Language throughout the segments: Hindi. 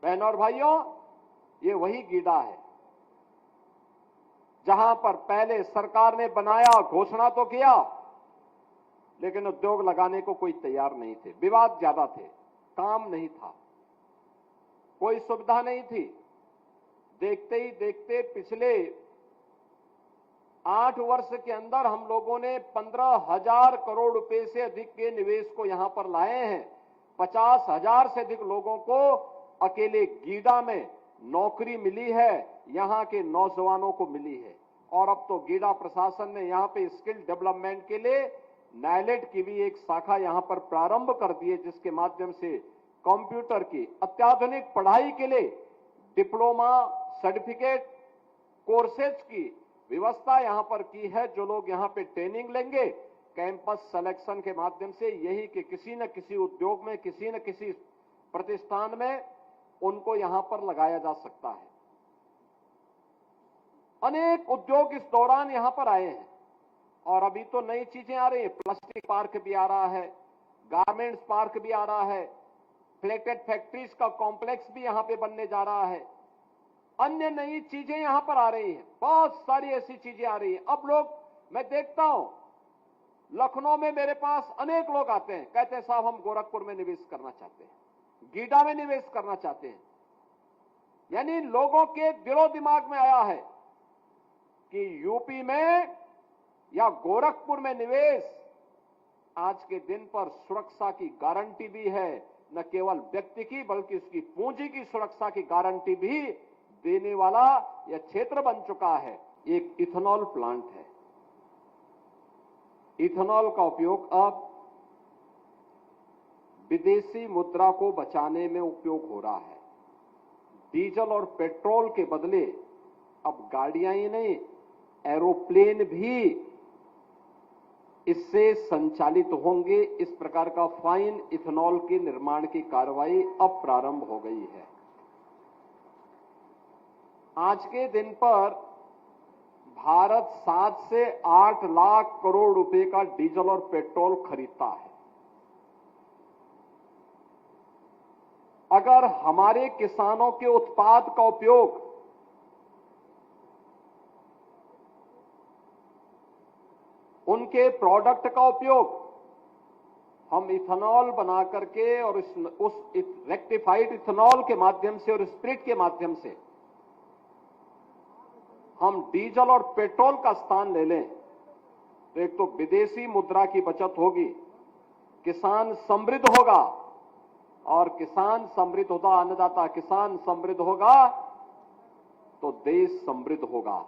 बहनों और भाइयों, ये वही गीडा है जहां पर पहले सरकार ने बनाया, घोषणा तो किया, लेकिन उद्योग लगाने को कोई तैयार नहीं थे। विवाद ज्यादा थे, काम नहीं था, कोई सुविधा नहीं थी। देखते ही देखते पिछले 8 वर्ष के अंदर हम लोगों ने 15,000 करोड़ रुपए से अधिक के निवेश को यहां पर लाए हैं। 50,000 से अधिक लोगों को अकेले गीडा में नौकरी मिली है, यहां के नौजवानों को मिली है। और अब तो गीडा प्रशासन ने यहां पे स्किल डेवलपमेंट के लिए नायलेट की भी एक शाखा यहां पर प्रारंभ कर दी है, जिसके माध्यम से कंप्यूटर की अत्याधुनिक पढ़ाई के लिए डिप्लोमा, सर्टिफिकेट कोर्सेज की व्यवस्था यहां पर की है। जो लोग यहां पे ट्रेनिंग लेंगे, कैंपस सिलेक्शन के माध्यम से यही कि किसी न किसी उद्योग में, किसी न किसी प्रतिष्ठान में उनको यहां पर लगाया जा सकता है। अनेक उद्योग इस दौरान यहां पर आए हैं और अभी तो नई चीजें आ रही है। प्लास्टिक पार्क भी आ रहा है, गारमेंट्स पार्क भी आ रहा है, प्लेटेड फैक्ट्रीज का कॉम्प्लेक्स भी यहां पे बनने जा रहा है। अन्य नई चीजें यहां पर आ रही हैं, बहुत सारी ऐसी चीजें आ रही हैं। अब लोग, मैं देखता हूं लखनऊ में मेरे पास अनेक लोग आते हैं, कहते हैं साहब हम गोरखपुर में निवेश करना चाहते हैं, गीडा में निवेश करना चाहते हैं। यानी लोगों के दिलो दिमाग में आया है कि यूपी में या गोरखपुर में निवेश आज के दिन पर सुरक्षा की गारंटी भी है, न केवल व्यक्ति की बल्कि उसकी पूंजी की सुरक्षा की गारंटी भी देने वाला यह क्षेत्र बन चुका है। एक इथेनॉल प्लांट है। इथेनॉल का उपयोग अब विदेशी मुद्रा को बचाने में उपयोग हो रहा है। डीजल और पेट्रोल के बदले अब गाड़ियां ही नहीं, एरोप्लेन भी इससे संचालित होंगे। इस प्रकार का फाइन इथेनॉल के निर्माण की कार्रवाई अब प्रारंभ हो गई है। आज के दिन पर भारत 7 से 8 लाख करोड़ रुपए का डीजल और पेट्रोल खरीदता है। अगर हमारे किसानों के उत्पाद का उपयोग उनके प्रोडक्ट का उपयोग हम इथेनॉल बना करके और उस रेक्टिफाइड इथेनॉल के माध्यम से और स्पिरिट के माध्यम से हम डीजल और पेट्रोल का स्थान ले लें, तो एक तो विदेशी मुद्रा की बचत होगी, किसान समृद्ध होगा, और किसान समृद्ध होगा, अन्नदाता किसान समृद्ध होगा तो देश समृद्ध होगा।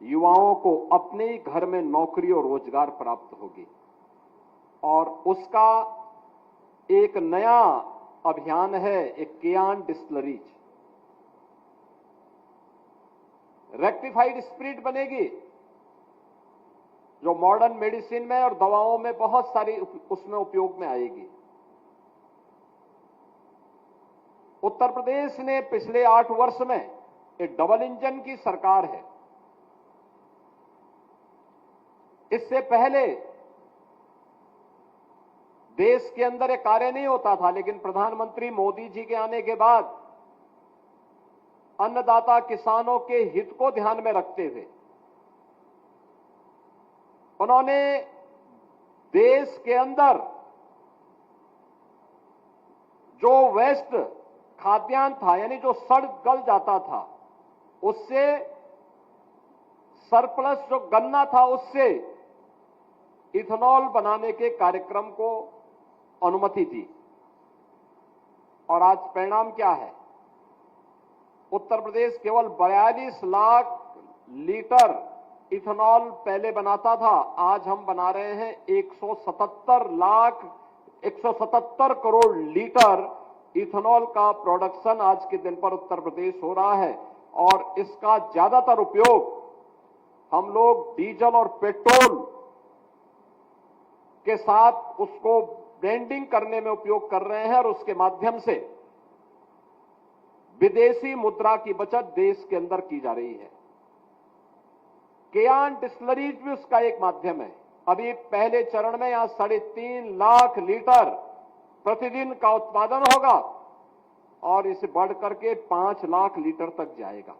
युवाओं को अपने ही घर में नौकरी और रोजगार प्राप्त होगी। और उसका एक नया अभियान है, एक कियान डिस्टिलरीज। रेक्टिफाइड स्पिरिट बनेगी जो मॉडर्न मेडिसिन में और दवाओं में बहुत सारी उसमें उपयोग में आएगी। उत्तर प्रदेश ने पिछले 8 वर्ष में एक डबल इंजन की सरकार है। इससे पहले देश के अंदर एक कार्य नहीं होता था, लेकिन प्रधानमंत्री मोदी जी के आने के बाद अन्नदाता किसानों के हित को ध्यान में रखते हुए उन्होंने देश के अंदर जो वेस्ट खाद्यान्न था, यानी जो सड़ गल जाता था, उससे सरप्लस जो गन्ना था उससे इथेनॉल बनाने के कार्यक्रम को अनुमति दी। और आज परिणाम क्या है? उत्तर प्रदेश केवल 42 लाख लीटर इथेनॉल पहले बनाता था, आज हम बना रहे हैं 177 करोड़ लीटर इथेनॉल का प्रोडक्शन आज के दिन पर उत्तर प्रदेश हो रहा है। और इसका ज्यादातर उपयोग हम लोग डीजल और पेट्रोल के साथ उसको ब्लेंडिंग करने में उपयोग कर रहे हैं, और उसके माध्यम से विदेशी मुद्रा की बचत देश के अंदर की जा रही है। कियान डिस्टिलरीज भी उसका एक माध्यम है। अभी पहले चरण में यहां 3.5 लाख लीटर प्रतिदिन का उत्पादन होगा। और इसे बढ़ करके 5 लाख लीटर तक जाएगा।